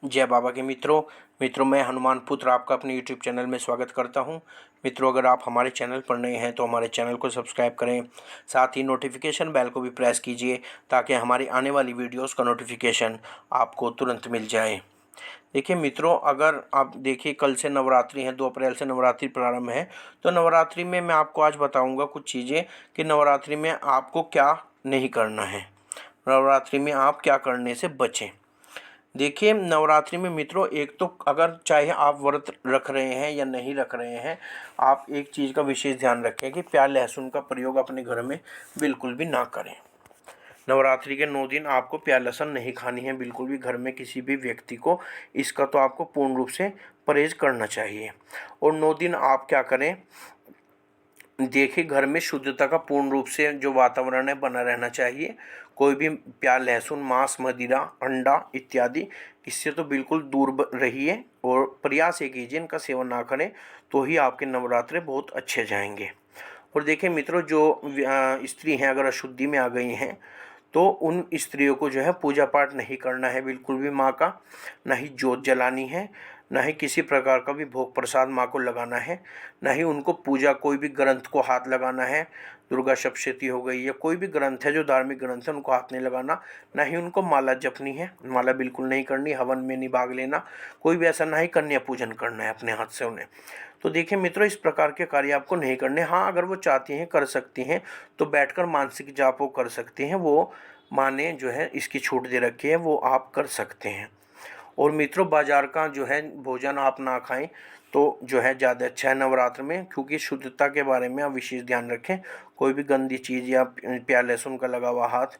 जय बाबा के मित्रों मैं हनुमान पुत्र आपका अपने यूट्यूब चैनल में स्वागत करता हूं। मित्रों, अगर आप हमारे चैनल पर नए हैं तो हमारे चैनल को सब्सक्राइब करें, साथ ही नोटिफिकेशन बेल को भी प्रेस कीजिए ताकि हमारी आने वाली वीडियोस का नोटिफिकेशन आपको तुरंत मिल जाए। देखिए मित्रों, अगर आप देखिए कल से नवरात्रि है, 2 अप्रैल से नवरात्रि प्रारंभ है। तो नवरात्रि में मैं आपको आज बताऊँगा कुछ चीज़ें कि नवरात्रि में आपको क्या नहीं करना है, नवरात्रि में आप क्या करने से बचें। देखिए नवरात्रि में मित्रों, एक तो अगर चाहे आप व्रत रख रहे हैं या नहीं रख रहे हैं, आप एक चीज़ का विशेष ध्यान रखें कि प्याज लहसुन का प्रयोग अपने घर में बिल्कुल भी ना करें। नवरात्रि के 9 दिन आपको प्याज लहसुन नहीं खानी है बिल्कुल भी, घर में किसी भी व्यक्ति को। इसका तो आपको पूर्ण रूप से परहेज करना चाहिए। और 9 दिन आप क्या करें, देखिए घर में शुद्धता का पूर्ण रूप से जो वातावरण है बना रहना चाहिए। कोई भी प्याज लहसुन मांस मदिरा अंडा इत्यादि इससे तो बिल्कुल दूर रहिए और प्रयास ये कीजिए इनका सेवन ना करें, तो ही आपके नवरात्रे बहुत अच्छे जाएंगे। और देखिए मित्रों, जो स्त्री हैं अगर अशुद्धि में आ गई हैं तो उन स्त्रियों को जो है पूजा पाठ नहीं करना है बिल्कुल भी माँ का, ना ही जोत जलानी है, ना ही किसी प्रकार का भी भोग प्रसाद माँ को लगाना है, ना ही उनको पूजा कोई भी ग्रंथ को हाथ लगाना है। दुर्गा सप्तशती हो गई या कोई भी ग्रंथ है जो धार्मिक ग्रंथ है उनको हाथ नहीं लगाना, ना ही उनको माला जपनी है, माला बिल्कुल नहीं करनी, हवन में नहीं भाग लेना, कोई भी ऐसा, ना ही कन्या पूजन करना है अपने हाथ से उन्हें। तो देखिए मित्रों, इस प्रकार के कार्य आपको नहीं करने। हाँ, अगर वो चाहती हैं कर सकती हैं, तो बैठकर मानसिक जाप वो कर सकती हैं, वो माँ ने जो है इसकी छूट दे रखी है, वो आप कर सकते हैं। और मित्रों, बाजार का जो है भोजन आप ना खाएं तो जो है ज़्यादा अच्छा है नवरात्र में, क्योंकि शुद्धता के बारे में आप विशेष ध्यान रखें। कोई भी गंदी चीज़ या प्याज लहसुन का लगा हुआ हाथ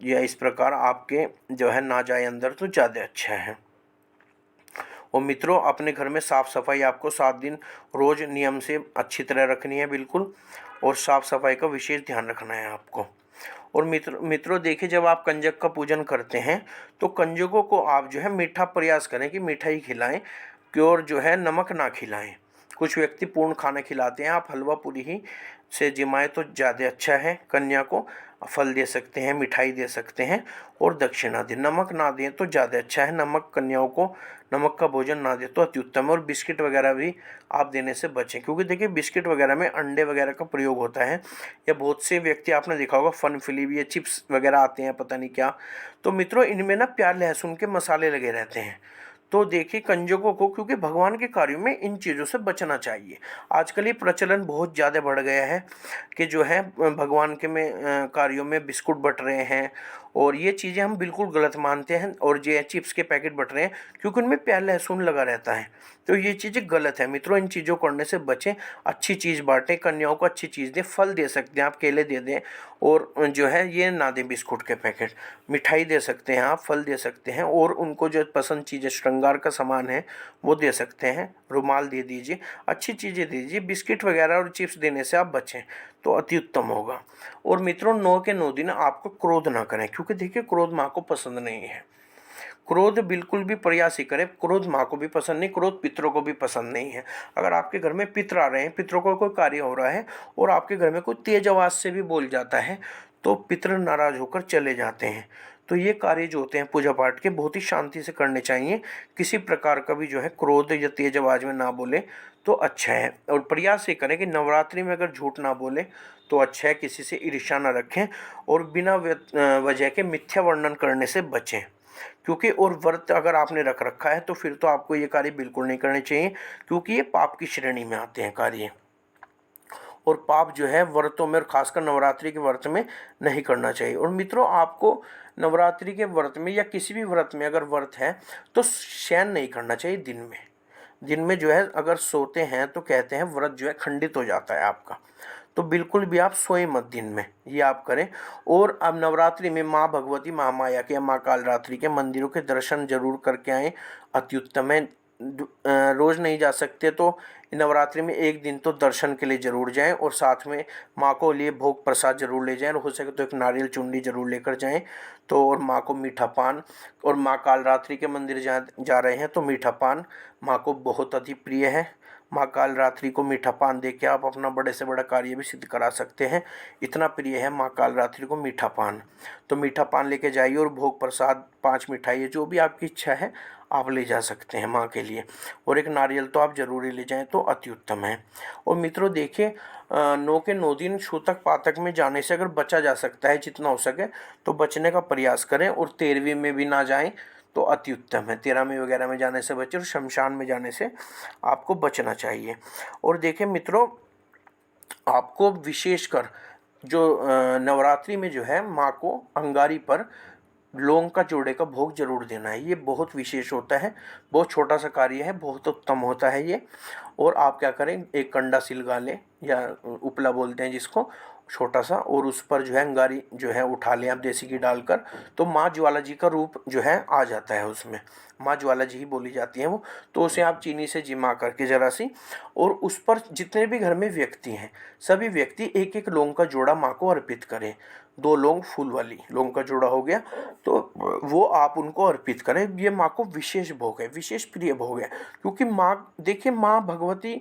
या इस प्रकार आपके जो है ना जाए अंदर, तो ज़्यादा अच्छा है। और मित्रों, अपने घर में साफ़ सफाई आपको 7 दिन रोज़ नियम से अच्छी तरह रखनी है बिल्कुल, और साफ़ सफाई का विशेष ध्यान रखना है आपको। और मित्रों देखिए, जब आप कंजक का पूजन करते हैं तो कंजकों को आप जो है मीठा प्रयास करें कि मीठा ही खिलाएं, और जो है नमक ना खिलाएं। कुछ व्यक्ति पूर्ण खाना खिलाते हैं, आप हलवा पूरी ही से जिमाएं तो ज़्यादा अच्छा है। कन्या को फल दे सकते हैं, मिठाई दे सकते हैं और दक्षिणा दें। नमक ना दें तो ज़्यादा अच्छा है, नमक कन्याओं को नमक का भोजन ना दें तो अति उत्तम है। और बिस्किट वगैरह भी आप देने से बचें, क्योंकि देखिए बिस्किट वगैरह में अंडे वगैरह का प्रयोग होता है, या बहुत से व्यक्ति आपने देखा होगा फन फिली या चिप्स वगैरह आते हैं पता नहीं क्या, तो मित्रों इनमें ना प्याज लहसुन के मसाले लगे रहते हैं। तो देखिए कंजकों को, क्योंकि भगवान के कार्यों में इन चीज़ों से बचना चाहिए। आजकल ये प्रचलन बहुत ज़्यादा बढ़ गया है कि जो है भगवान के कार्यों में बिस्कुट बट रहे हैं, और ये चीज़ें हम बिल्कुल गलत मानते हैं। और जो चिप्स के पैकेट बट रहे हैं क्योंकि उनमें प्याज लहसुन लगा रहता है, तो ये चीज़ें गलत है। मित्रों, इन चीज़ों करने से बचें, अच्छी चीज़ बांटें, कन्याओं को अच्छी चीज़ दें, फल दे सकते हैं आप, केले दे दें, और जो है ये ना दें बिस्कुट के पैकेट। मिठाई दे सकते हैं आप, फल दे सकते हैं, और उनको जो पसंद चीज़ें श्रृंगार का सामान है वो दे सकते हैं, रुमाल दे दीजिए, अच्छी चीज़ें दीजिए। बिस्किट वगैरह और चिप्स देने से आप बचें तो अति उत्तम होगा। और मित्रों, 9 के 9 दिन आपको क्रोध ना करें, क्योंकि देखिए क्रोध माँ को पसंद नहीं है। क्रोध बिल्कुल भी प्रयास ही करें, क्रोध माँ को भी पसंद नहीं, क्रोध पितरों को भी पसंद नहीं है। अगर आपके घर में पितर आ रहे हैं, पितरों का कोई कार्य हो रहा है और आपके घर में कोई तेज आवाज़ से भी बोल जाता है, तो पितर नाराज होकर चले जाते हैं। तो ये कार्य जो होते हैं पूजा पाठ के, बहुत ही शांति से करने चाहिए। किसी प्रकार का भी जो है क्रोध या तेज आवाज़ में ना बोले तो अच्छा है। और प्रयास ये करें कि नवरात्रि में अगर झूठ ना बोले तो अच्छा है, किसी से ईर्ष्या ना रखें, और बिना वजह के मिथ्या वर्णन करने से बचें। क्योंकि और व्रत अगर आपने रख रखा है तो फिर तो आपको ये कार्य बिल्कुल नहीं करने चाहिए, क्योंकि ये पाप की श्रेणी में आते हैं कार्य। और पाप जो है व्रतों में, और खासकर नवरात्रि के व्रत में नहीं करना चाहिए। और मित्रों, आपको नवरात्रि के व्रत में या किसी भी व्रत में अगर व्रत है तो शयन नहीं करना चाहिए दिन में। दिन में जो है अगर सोते हैं तो कहते हैं व्रत जो है खंडित हो जाता है आपका, तो बिल्कुल भी आप सोए मत दिन में, ये आप करें। और अब नवरात्रि में माँ भगवती महामाया के, माँ कालरात्रि के मंदिरों के दर्शन जरूर करके आएँ, अति उत्तम है। रोज़ नहीं जा सकते तो नवरात्रि में एक दिन तो दर्शन के लिए ज़रूर जाएं, और साथ में माँ को लिए भोग प्रसाद जरूर ले जाएं, और हो सके तो एक नारियल चुंडी जरूर लेकर जाएं। तो और माँ को मीठा पान, और माँ कालरात्रि के मंदिर जा रहे हैं तो मीठा पान माँ को बहुत अति प्रिय है। माँ काल रात्रि को मीठा पान दे के आप अपना बड़े से बड़ा कार्य भी सिद्ध करा सकते हैं। इतना प्रिय है माँ काल रात्रि को मीठा पान। तो मीठा पान लेके जाइए और भोग प्रसाद 5 मिठाई जो भी आपकी इच्छा है आप ले जा सकते हैं माँ के लिए, और एक नारियल तो आप जरूरी ले जाएं तो अति उत्तम है। और मित्रों देखिए 9 के 9 दिन सूतक पातक में जाने से अगर बचा जा सकता है जितना हो सके तो बचने का प्रयास करें, और 13वीं में भी ना जाएं तो अति उत्तम है। 13वीं वगैरह में जाने से बचें और शमशान में जाने से आपको बचना चाहिए। और देखिए मित्रों आपको विशेषकर जो नवरात्रि में जो है माँ को अंगारी पर लौंग का जोड़े का भोग जरूर देना है। ये बहुत विशेष होता है, बहुत छोटा सा कार्य है, बहुत उत्तम होता है ये। और आप क्या करें, एक कंडा सिलगा लें या उपला बोलते हैं जिसको, छोटा सा, और उस पर जो है अंगारी जो है उठा लें आप देसी घी डालकर, तो माँ ज्वाला जी का रूप जो है आ जाता है उसमें। माँ ज्वाला जी ही बोली जाती हैं वो। तो उसे आप चीनी से जिमा करके जरा सी, और उस पर जितने भी घर में व्यक्ति हैं सभी व्यक्ति एक एक लौंग का जोड़ा माँ को अर्पित करें। 2 लौंग फूल वाली लौंग का जोड़ा हो गया तो वो आप उनको अर्पित करें। ये माँ को विशेष भोग है, विशेष प्रिय भोग है, क्योंकि माँ देखिए माँ भगवती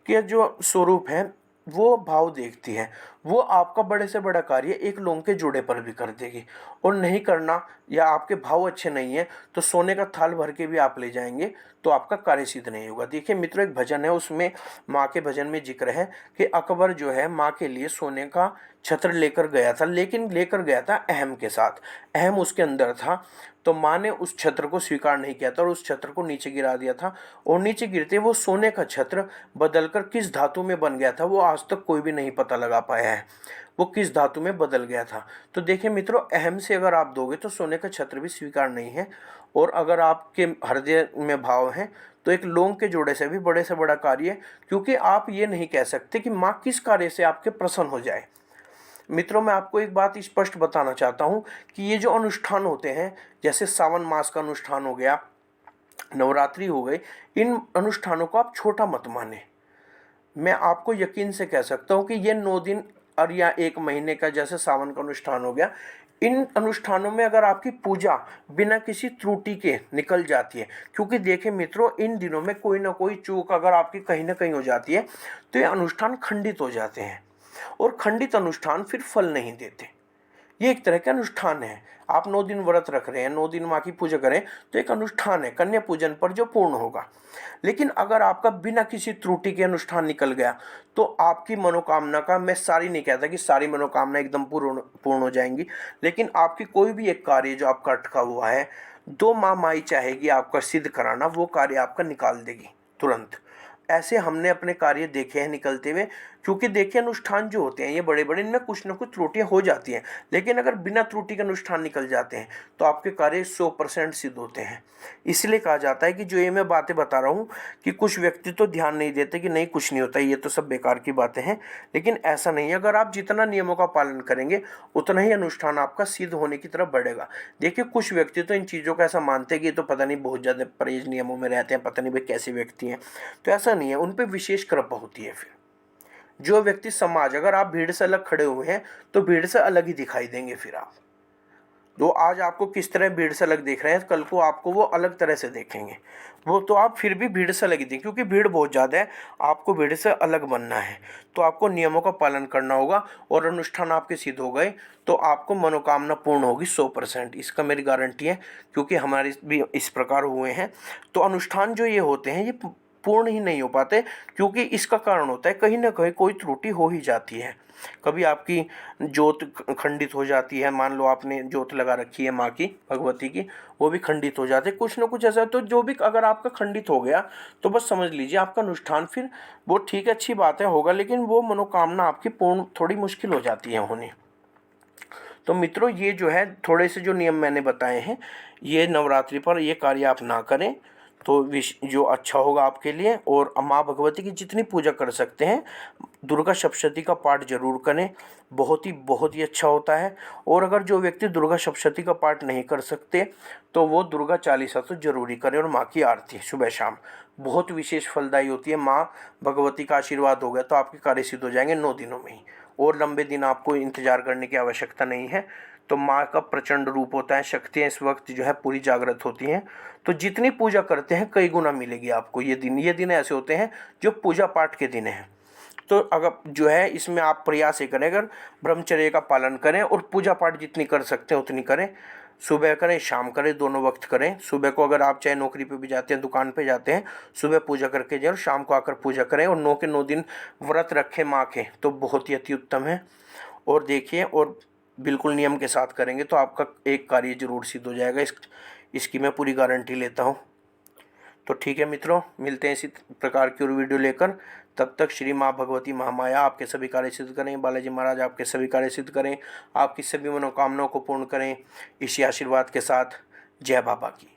के जो स्वरूप है वो भाव देखती है। वो आपका बड़े से बड़ा कार्य एक लौंग के जोड़े पर भी कर देगी। और नहीं करना या आपके भाव अच्छे नहीं है तो सोने का थाल भर के भी आप ले जाएंगे तो आपका कार्य सिद्ध नहीं होगा। देखिए मित्रों एक भजन है, उसमें माँ के भजन में जिक्र है कि अकबर जो है माँ के लिए सोने का छत्र लेकर गया था, लेकिन लेकर गया था अहम के साथ, अहम उसके अंदर था। तो माँ ने उस छत्र को स्वीकार नहीं किया था और उस छत्र को नीचे गिरा दिया था, और नीचे गिरते वो सोने का छत्र बदलकर किस धातु में बन गया था वो आज तक कोई भी नहीं पता लगा पाया है, वो किस धातु में बदल गया था। तो देखिए मित्रों अहम से अगर आप दोगे तो सोने का छत्र भी स्वीकार नहीं है। और अगर आपके हृदय में भाव है तो एक लौंग के जोड़े से भी बड़े से बड़ा कार्य, क्योंकि आप ये नहीं कह सकते कि माँ किस कार्य से आपके प्रसन्न हो जाए। मित्रों मैं आपको एक बात स्पष्ट बताना चाहता हूँ कि ये जो अनुष्ठान होते हैं, जैसे सावन मास का अनुष्ठान हो गया, नवरात्रि हो गई, इन अनुष्ठानों को आप छोटा मत माने। मैं आपको यकीन से कह सकता हूँ कि ये 9 दिन और या 1 महीने का जैसे सावन का अनुष्ठान हो गया, इन अनुष्ठानों में अगर आपकी पूजा बिना किसी त्रुटि के निकल जाती है, क्योंकि देखिए मित्रों इन दिनों में कोई ना कोई चूक अगर आपकी कहीं ना कहीं हो जाती है तो ये अनुष्ठान खंडित हो जाते हैं, और खंडित अनुष्ठान फिर फल नहीं देते। ये एक तरह का अनुष्ठान है। आप 9 दिन व्रत रख रहे हैं, 9 दिन माँ की पूजा करें तो एक अनुष्ठान है कन्या पूजन पर जो पूर्ण होगा। लेकिन अगर आपका बिना किसी त्रुटि के अनुष्ठान निकल गया तो आपकी मनोकामना का, मैं सारी नहीं कहता कि सारी मनोकामना एकदम पूर्ण हो जाएंगी, लेकिन आपकी कोई भी एक कार्य जो आपका अटका हुआ है, 2 माँ माई चाहेगी आपका सिद्ध कराना, वो कार्य आपका निकाल देगी तुरंत। ऐसे हमने अपने कार्य देखे हैं निकलते हुए, क्योंकि देखिए अनुष्ठान जो होते हैं ये बड़े बड़े, इनमें कुछ ना कुछ त्रुटियां हो जाती हैं, लेकिन अगर बिना त्रुटि के अनुष्ठान निकल जाते हैं तो आपके कार्य 100% सिद्ध होते हैं। इसलिए कहा जाता है कि जो ये मैं बातें बता रहा हूँ कि कुछ व्यक्ति तो ध्यान नहीं देते कि नहीं कुछ नहीं होता, ये तो सब बेकार की बातें हैं, लेकिन ऐसा नहीं है। अगर आप जितना नियमों का पालन करेंगे उतना ही अनुष्ठान आपका सिद्ध होने की तरफ बढ़ेगा। देखिए कुछ व्यक्ति तो इन चीज़ों को ऐसा मानते हैं कि तो पता नहीं बहुत ज़्यादा परहेज नियमों में रहते हैं, पता नहीं भाई कैसे व्यक्ति हैं, तो ऐसा नहीं है, उन पर विशेष कृपा होती है। फिर जो व्यक्ति समाज, अगर आप भीड़ से अलग खड़े हुए हैं तो भीड़ से अलग ही दिखाई देंगे। फिर आप जो आज आपको किस तरह भीड़ से अलग देख रहे हैं, कल को आपको वो अलग तरह से देखेंगे, वो तो आप फिर भी भीड़ से अलग ही देखें, क्योंकि भीड़ बहुत ज़्यादा है। आपको भीड़ से अलग बनना है तो आपको नियमों का पालन करना होगा, और अनुष्ठान आपके सिद्ध हो गए तो आपको मनोकामना पूर्ण होगी 100%, इसका मेरी गारंटी है, क्योंकि हमारे भी इस प्रकार हुए हैं। तो अनुष्ठान जो ये होते हैं ये पूर्ण ही नहीं हो पाते, क्योंकि इसका कारण होता है कहीं ना कहीं कोई त्रुटि हो ही जाती है। कभी आपकी जोत खंडित हो जाती है, मान लो आपने जोत लगा रखी है माँ की भगवती की, वो भी खंडित हो जाते हैं, कुछ ना कुछ ऐसा। तो जो भी अगर आपका खंडित हो गया तो बस समझ लीजिए आपका अनुष्ठान फिर वो ठीक है, अच्छी बात है होगा, लेकिन वो मनोकामना आपकी पूर्ण थोड़ी मुश्किल हो जाती है होनी। तो मित्रों ये जो है थोड़े से जो नियम मैंने बताए हैं, ये नवरात्रि पर ये कार्य आप ना करें तो जो अच्छा होगा आपके लिए। और माँ भगवती की जितनी पूजा कर सकते हैं, दुर्गा सप्तशती का पाठ जरूर करें, बहुत ही अच्छा होता है। और अगर जो व्यक्ति दुर्गा सप्तशती का पाठ नहीं कर सकते तो वो दुर्गा चालीसा तो जरूरी करें, और माँ की आरती सुबह शाम बहुत विशेष फलदायी होती है। माँ भगवती का आशीर्वाद हो गया तो आपके कार्य सिद्ध हो जाएंगे 9 दिनों में ही, और लंबे दिन आपको इंतजार करने की आवश्यकता नहीं है। तो माँ का प्रचंड रूप होता है, शक्तियाँ इस वक्त जो है पूरी जागृत होती हैं। तो जितनी पूजा करते हैं कई गुना मिलेगी आपको। ये दिन ऐसे होते हैं जो पूजा पाठ के दिन हैं। तो अगर जो है इसमें आप प्रयास ये करें, अगर ब्रह्मचर्य का पालन करें और पूजा पाठ जितनी कर सकते हैं उतनी करें। सुबह करें, शाम करें, दोनों वक्त करें। सुबह को अगर आप चाहे नौकरी पे भी जाते हैं, दुकान पे जाते हैं, सुबह पूजा करके जाए और शाम को आकर पूजा करें। और 9 के 9 दिन व्रत रखें माँ के, तो बहुत ही अति उत्तम है। और देखिए, और बिल्कुल नियम के साथ करेंगे तो आपका एक कार्य जरूर सिद्ध हो जाएगा। इसकी मैं पूरी गारंटी लेता हूँ। तो ठीक है मित्रों, मिलते हैं इसी प्रकार की और वीडियो लेकर। तब तक श्री माँ भगवती महामाया आपके सभी कार्य सिद्ध करें, बालाजी महाराज आपके सभी कार्य सिद्ध करें, आपकी सभी मनोकामनाओं को पूर्ण करें। इसी आशीर्वाद के साथ जय बाबा की।